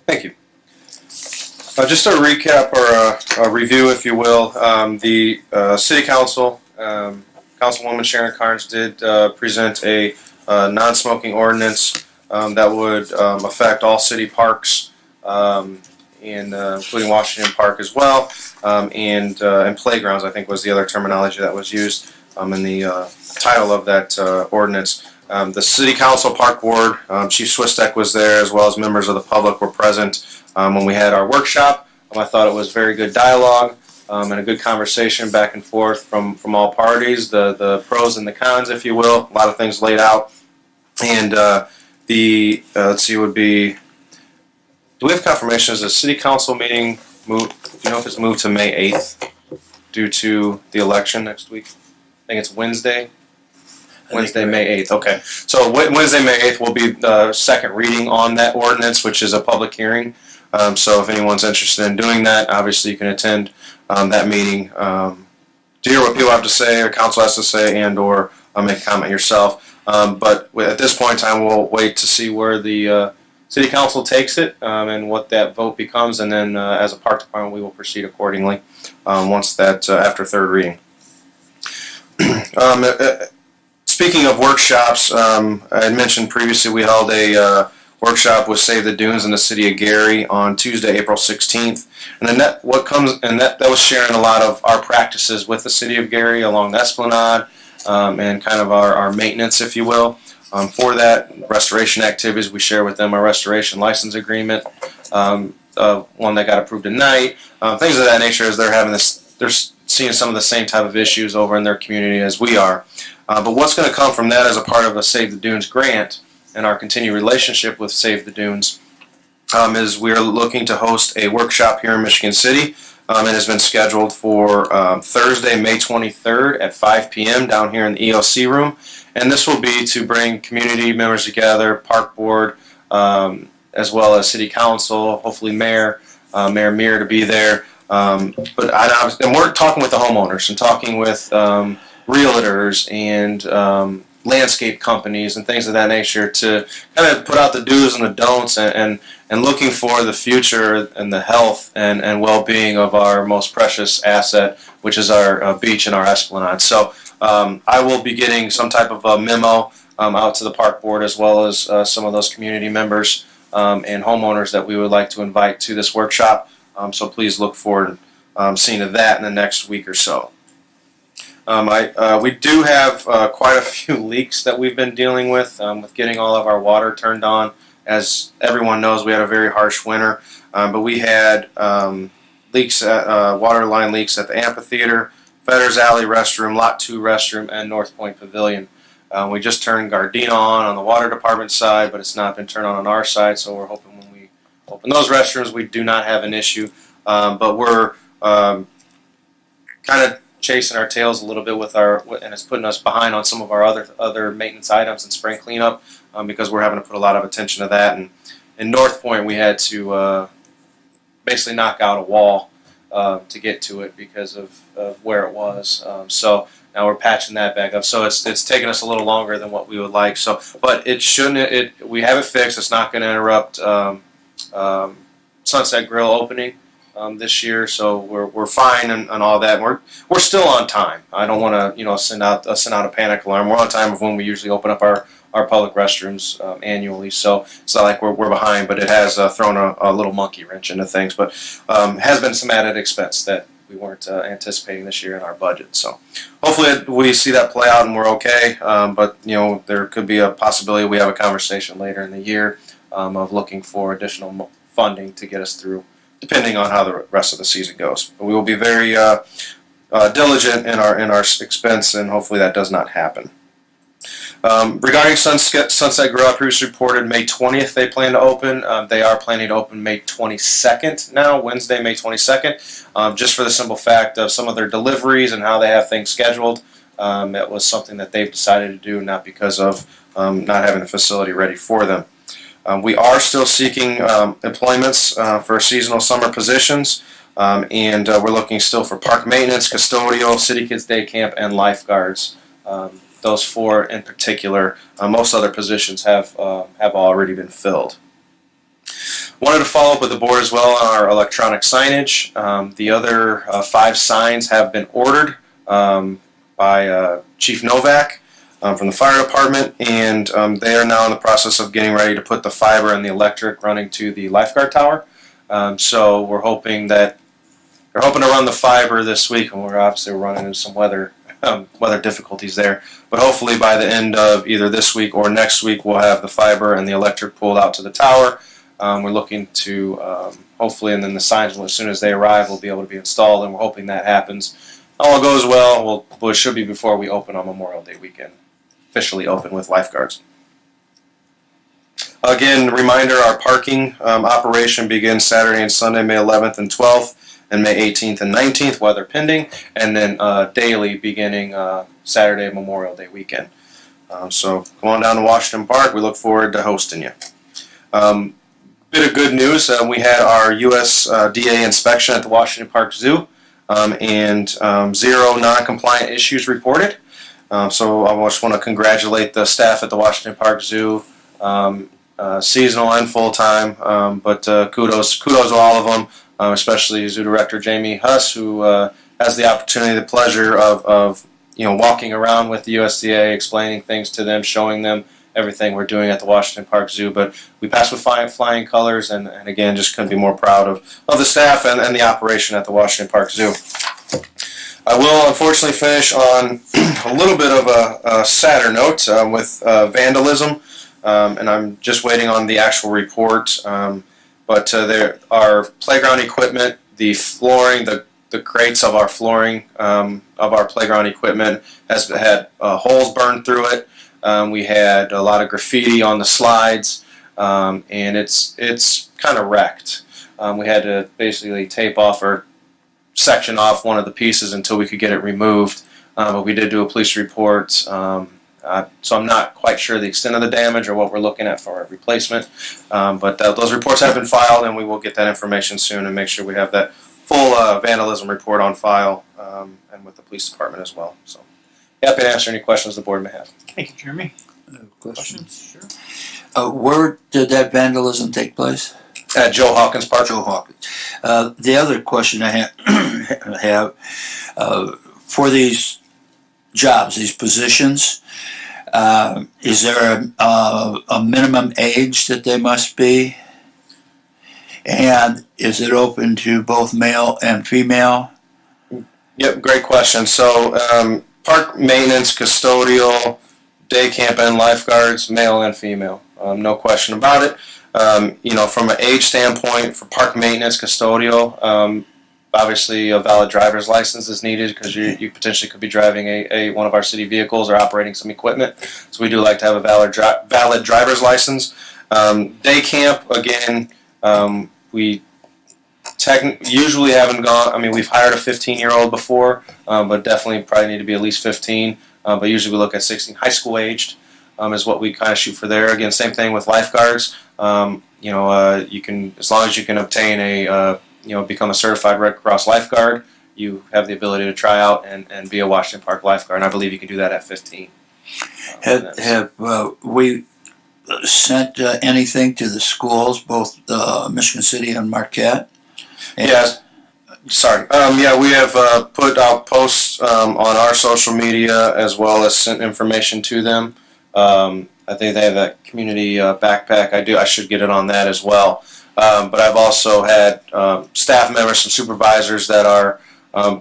Thank you. Just a recap or a review, if you will. The City Council, Councilwoman Sharon Carnes did present a non-smoking ordinance that would affect all city parks, including Washington Park as well, and playgrounds, I think was the other terminology that was used in the title of that ordinance. The City Council Park Board, Chief Swistek was there, as well as members of the public were present when we had our workshop. I thought it was very good dialogue and a good conversation back and forth from all parties, the pros and the cons, if you will. A lot of things laid out. And let's see, would be, do we have confirmation? Is the City Council meeting moved? Do you know if it's moved to May 8th due to the election next week? I think it's Wednesday. Wednesday, May 8th. Okay. So Wednesday, May 8th will be the second reading on that ordinance, which is a public hearing. So if anyone's interested in doing that, obviously you can attend that meeting to hear what people have to say, or council has to say, and or make a comment yourself. But at this point in time, we'll wait to see where the City Council takes it and what that vote becomes, and then as a park department, we will proceed accordingly once that after third reading. Speaking of workshops, I had mentioned previously we held a workshop with Save the Dunes in the city of Gary on Tuesday, April 16th, and then that was sharing a lot of our practices with the city of Gary along the Esplanade and kind of our maintenance, if you will. For that, restoration activities, we share with them our restoration license agreement, one that got approved tonight, things of that nature, as they're seeing some of the same type of issues over in their community as we are. But what's going to come from that as a part of a Save the Dunes grant and our continued relationship with Save the Dunes is we're looking to host a workshop here in Michigan City. It has been scheduled for Thursday, May 23rd at 5 p.m. down here in the EOC room. And this will be to bring community members together, park board, as well as city council, hopefully Mayor Meir to be there. And we're talking with the homeowners and talking with realtors and landscape companies and things of that nature to kind of put out the do's and the don'ts and looking for the future and the health and well-being of our most precious asset, which is our beach and our esplanade. So I will be getting some type of a memo out to the park board, as well as some of those community members and homeowners that we would like to invite to this workshop. So please look forward to seeing that in the next week or so. We do have quite a few leaks that we've been dealing with getting all of our water turned on as everyone knows, we had a very harsh winter, but we had leaks at water line leaks at the amphitheater, Fetters Alley restroom, Lot 2 restroom, and North Point Pavilion. We just turned Gardena on the water department side, but it's not been turned on our side, so we're hoping when we open those restrooms we do not have an issue. But we're kind of chasing our tails a little bit with and it's putting us behind on some of our other maintenance items and spring cleanup because we're having to put a lot of attention to that. And in North Point, we had to basically knock out a wall to get to it because of where it was. So now we're patching that back up. So it's taken us a little longer than what we would like. So, but it shouldn't. We have it fixed. It's not going to interrupt Sunset Grill opening this year. So we're fine and all that. We're still on time. I don't want to send out a panic alarm. We're on time of when we usually open up our public restrooms annually. So it's not like we're behind, but it has thrown a little monkey wrench into things. But has been some added expense that we weren't anticipating this year in our budget. So hopefully we see that play out and we're okay. But there could be a possibility we have a conversation later in the year of looking for additional funding to get us through, depending on how the rest of the season goes. But we will be very diligent in our expense, and hopefully that does not happen. Regarding Sunset Grill, I previously reported May 20th they plan to open. They are planning to open May 22nd now, Wednesday, May 22nd, just for the simple fact of some of their deliveries and how they have things scheduled. It was something that they've decided to do, not because of not having a facility ready for them. We are still seeking employments for seasonal summer positions, and we're looking still for park maintenance, custodial, City Kids Day Camp, and lifeguards. Those four in particular. Most other positions have already been filled. Wanted to follow up with the board as well on our electronic signage. The other 5 signs have been ordered by Chief Novak from the fire department, and they are now in the process of getting ready to put the fiber and the electric running to the lifeguard tower. So we're hoping to run the fiber this week, and we're obviously running into some weather difficulties there. But hopefully by the end of either this week or next week, we'll have the fiber and the electric pulled out to the tower. We're looking to hopefully, and then the signs, as soon as they arrive, will be able to be installed, and we're hoping that happens. All goes well, it should be before we open on Memorial Day weekend, officially open with lifeguards. Again, reminder, our parking operation begins Saturday and Sunday, May 11th and 12th, and May 18th and 19th, weather pending, and then daily beginning Saturday, Memorial Day weekend. So come on down to Washington Park. We look forward to hosting you. Bit of good news. We had our USDA inspection at the Washington Park Zoo, and 0 non-compliant issues reported. So I just want to congratulate the staff at the Washington Park Zoo, seasonal and full-time, but kudos to all of them. Especially Zoo Director Jamie Huss, who has the opportunity, the pleasure of walking around with the USDA, explaining things to them, showing them everything we're doing at the Washington Park Zoo. But we passed with flying colors, and again, just couldn't be more proud of the staff and the operation at the Washington Park Zoo. I will unfortunately finish on a little bit of a sadder note with vandalism, and I'm just waiting on the actual report. But there are playground equipment, the flooring, the crates of our flooring of our playground equipment has had holes burned through it. We had a lot of graffiti on the slides, and it's kind of wrecked. We had to basically tape off or section off one of the pieces until we could get it removed. But we did do a police report. So I'm not quite sure the extent of the damage or what we're looking at for a replacement. But those reports have been filed, and we will get that information soon and make sure we have that full vandalism report on file and with the police department as well. So happy to answer any questions the board may have. Thank you, Jeremy. Questions? Sure. Where did that vandalism take place? At Joe Hawkins Park. Joe Hawkins. The other question I have for these jobs, these positions, is there a minimum age that they must be? And is it open to both male and female? Yep, great question. So park maintenance, custodial, day camp, and lifeguards, male and female. No question about it. From an age standpoint, for park maintenance, custodial, obviously a valid driver's license is needed because you potentially could be driving one of our city vehicles or operating some equipment. So we do like to have a valid driver's license. Day camp, again, we usually haven't gone. I mean, we've hired a 15-year-old before, but definitely probably need to be at least 15. But usually we look at 16, high school aged is what we kind of shoot for there. Again, same thing with lifeguards. You can, as long as you can obtain become a certified Red Cross lifeguard, you have the ability to try out and be a Washington Park lifeguard. And I believe you can do that at 15. Have we sent anything to the schools, both Michigan City and Marquette? Yes. Sorry. We have put out posts on our social media as well as sent information to them. I think they have that community backpack. I should get it on that as well. But I've also had staff members, some supervisors that are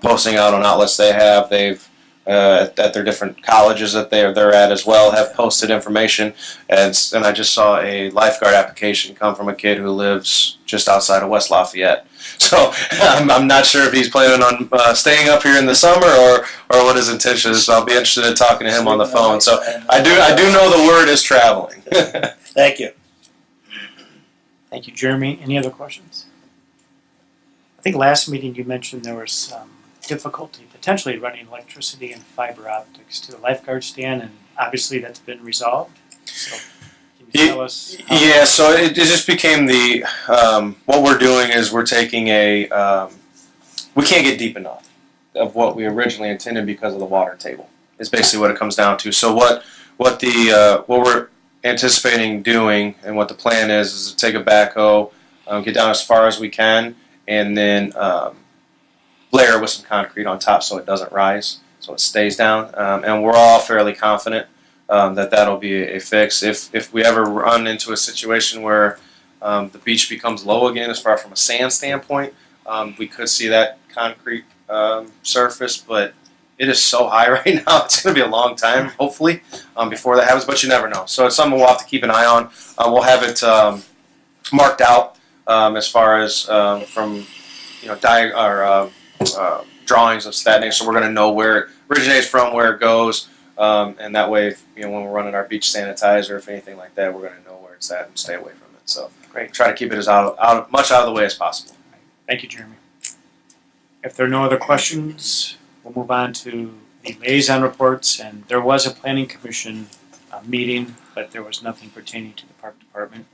posting out on outlets they have. They've at their different colleges that they're at as well have posted information. And I just saw a lifeguard application come from a kid who lives just outside of West Lafayette. So I'm not sure if he's planning on staying up here in the summer or what his intention is. So I'll be interested in talking to him on the phone. So I do know the word is traveling. Thank you. Thank you, Jeremy. Any other questions? I think last meeting you mentioned there was some difficulty potentially running electricity and fiber optics to the lifeguard stand, and obviously that's been resolved. So can you tell us? Yeah, so it just became the what we're doing is we're taking we can't get deep enough of what we originally intended because of the water table. Is basically what it comes down to. So what we're anticipating doing and what the plan is to take a backhoe, get down as far as we can, and then layer with some concrete on top so it doesn't rise, so it stays down. And we're all fairly confident that that'll be a fix. If we ever run into a situation where the beach becomes low again as far from a sand standpoint, we could see that concrete surface, but it is so high right now, it's going to be a long time, hopefully, before that happens, but you never know. So it's something we'll have to keep an eye on. We'll have it marked out as far as from drawings of that nature, so we're going to know where it originates from, where it goes, and that way, when we're running our beach sanitizer, if anything like that, we're going to know where it's at and stay away from it. So Great. Try to keep it as much out of the way as possible. Thank you, Jeremy. If there are no other questions, we'll move on to the liaison reports. And there was a planning commission meeting, but there was nothing pertaining to the park department.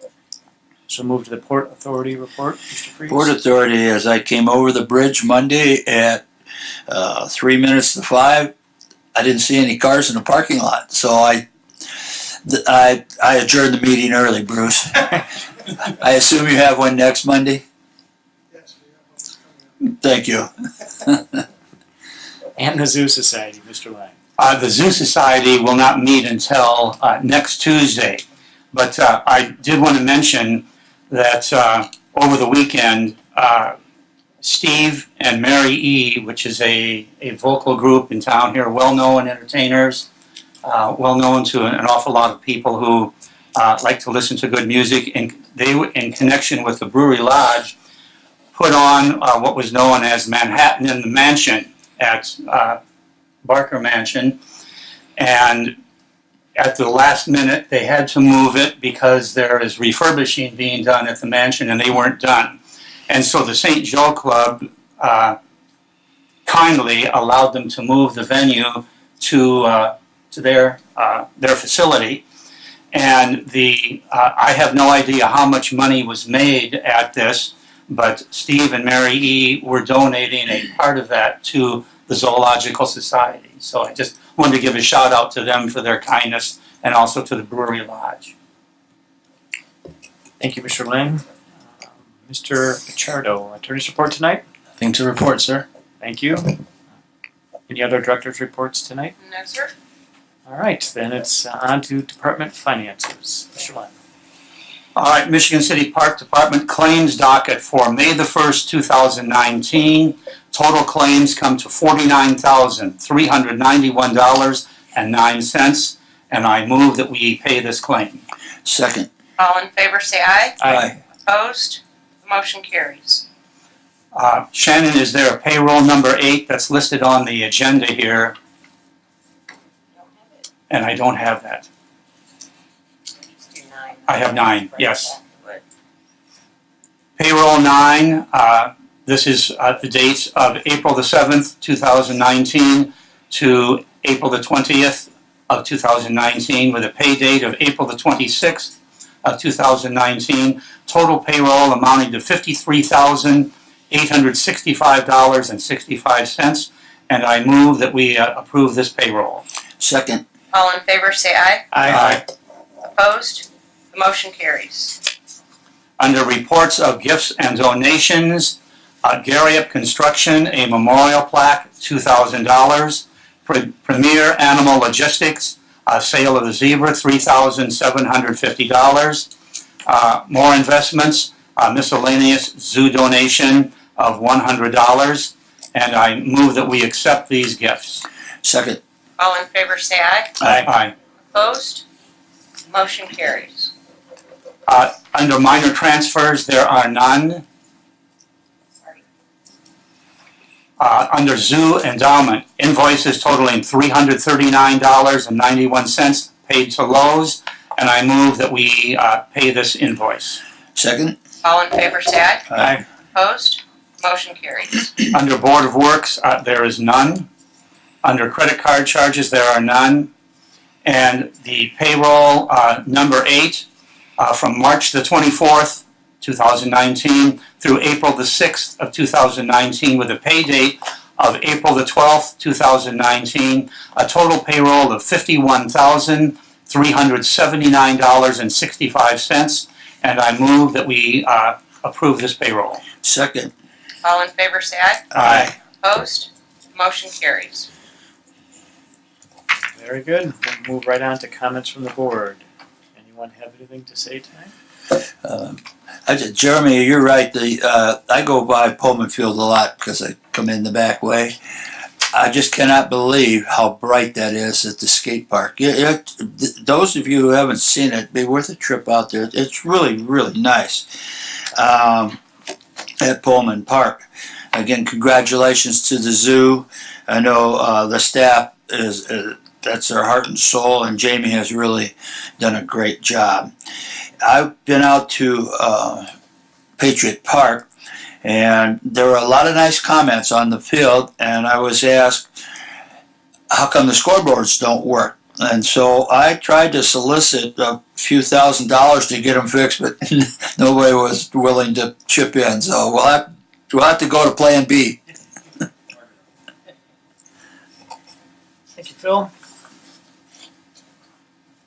So move to the Port Authority report, Mr. Freeze. Port Authority, as I came over the bridge Monday at 3 minutes to 5, I didn't see any cars in the parking lot. So I adjourned the meeting early, Bruce. I assume you have one next Monday? Yes, we have one. Thank you. And the Zoo Society, Mr. Lang. The Zoo Society will not meet until next Tuesday. But I did want to mention that over the weekend, Steve and Mary E., which is a vocal group in town here, well-known entertainers, well-known to an awful lot of people who like to listen to good music, and they, in connection with the Brewery Lodge, put on what was known as Manhattan in the Mansion at Barker Mansion, and at the last minute they had to move it because there is refurbishing being done at the mansion and they weren't done. And so the St. Joe Club kindly allowed them to move the venue to their facility. And I have no idea how much money was made at this, but Steve and Mary E. were donating a part of that to the Zoological Society. So I just wanted to give a shout out to them for their kindness and also to the Brewery Lodge. Thank you, Mr. Lang. Mr. Pichardo, attorney's report tonight. Nothing to report, sir. Thank you. Any other director's reports tonight? No, sir. All right, then it's on to department finances. Mr. Lang. All right, Michigan City Park Department claims docket for May the 1st, 2019. Total claims come to $49,391.09, and I move that we pay this claim. Second. All in favor say aye. Aye. Opposed? The motion carries. Shannon, is there a payroll number 8 that's listed on the agenda here? And I don't have that. Just do 9. I have 9, yes. Would. Payroll 9, this is the dates of April the 7th, 2019 to April the 20th of 2019 with a pay date of April the 26th of 2019. Total payroll amounting to $53,865.65. And I move that we approve this payroll. Second. All in favor say aye. Aye. Opposed? The motion carries. Under reports of gifts and donations, Garriott Construction, a memorial plaque, $2,000. Premier Animal Logistics, sale of the zebra, $3,750. More investments, miscellaneous zoo donation of $100. And I move that we accept these gifts. Second. All in favor say aye. Aye. Opposed? Motion carries. Under minor transfers, there are none. Under zoo endowment, invoices totaling $339.91 paid to Lowe's, and I move that we pay this invoice. Second. All in favor say aye. Aye. Opposed? Motion carries. Under Board of Works, there is none. Under credit card charges, there are none. And the payroll number 8 from March the 24th, 2019 through April the 6th of 2019 with a pay date of April the 12th, 2019, a total payroll of $51,379.65, and I move that we approve this payroll. Second. All in favor say aye. Aye. Opposed? Motion carries. Very good. We'll move right on to comments from the board. Anyone have anything to say tonight? Jeremy, you're right. I go by Pullman Field a lot because I come in the back way. I just cannot believe how bright that is at the skate park. Those of you who haven't seen it, it'd be worth a trip out there. It's really, really nice at Pullman Park. Again, congratulations to the zoo. I know the staff is that's their heart and soul, and Jamie has really done a great job. I've been out to Patriot Park, and there were a lot of nice comments on the field, and I was asked, how come the scoreboards don't work? And so I tried to solicit a few $1,000s to get them fixed, but nobody was willing to chip in, so we'll have to go to Plan B. Thank you, Phil.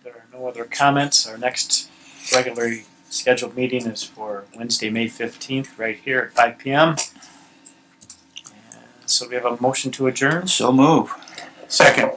There are no other comments. Our next regularly scheduled meeting is for Wednesday, May 15th, right here at 5 p.m. And so we have a motion to adjourn. So move. Second.